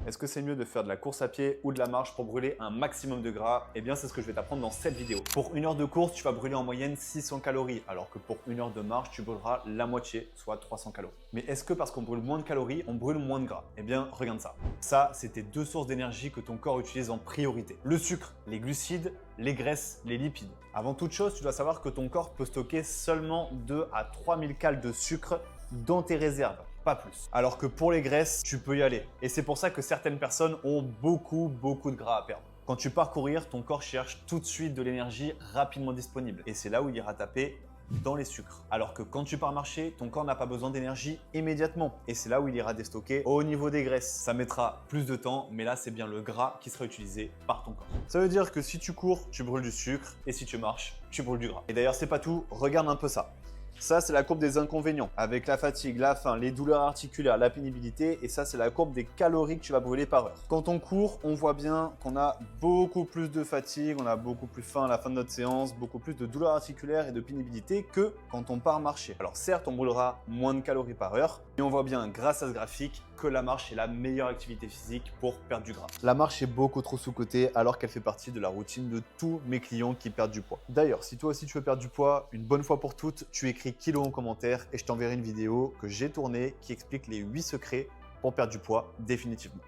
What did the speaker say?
Est-ce que c'est mieux de faire de la course à pied ou de la marche pour brûler un maximum de gras? Eh bien, c'est ce que je vais t'apprendre dans cette vidéo. Pour une heure de course, tu vas brûler en moyenne 600 calories, alors que pour une heure de marche, tu brûleras la moitié, soit 300 calories. Mais est-ce que parce qu'on brûle moins de calories, on brûle moins de gras? Eh bien, regarde ça. Ça, c'est tes deux sources d'énergie que ton corps utilise en priorité. Le sucre, les glucides, les graisses, les lipides. Avant toute chose, tu dois savoir que ton corps peut stocker seulement 2 à 3000 calories de sucre dans tes réserves, pas plus. Alors que pour les graisses, tu peux y aller. Et c'est pour ça que certaines personnes ont beaucoup de gras à perdre. Quand tu pars courir, ton corps cherche tout de suite de l'énergie rapidement disponible. Et c'est là où il ira taper dans les sucres. Alors que quand tu pars marcher, ton corps n'a pas besoin d'énergie immédiatement. Et c'est là où il ira déstocker au niveau des graisses. Ça mettra plus de temps, mais là, c'est bien le gras qui sera utilisé par ton corps. Ça veut dire que si tu cours, tu brûles du sucre. Et si tu marches, tu brûles du gras. Et d'ailleurs, c'est pas tout. Regarde un peu ça. Ça, c'est la courbe des inconvénients, avec la fatigue, la faim, les douleurs articulaires, la pénibilité. Et ça, c'est la courbe des calories que tu vas brûler par heure. Quand on court, on voit bien qu'on a beaucoup plus de fatigue, on a beaucoup plus faim à la fin de notre séance, beaucoup plus de douleurs articulaires et de pénibilité que quand on part marcher. Alors certes, on brûlera moins de calories par heure, mais on voit bien grâce à ce graphique que la marche est la meilleure activité physique pour perdre du gras. La marche est beaucoup trop sous-cotée alors qu'elle fait partie de la routine de tous mes clients qui perdent du poids. D'ailleurs, si toi aussi tu veux perdre du poids, une bonne fois pour toutes, tu écris kilo en commentaire et je t'enverrai une vidéo que j'ai tournée qui explique les 8 secrets pour perdre du poids définitivement.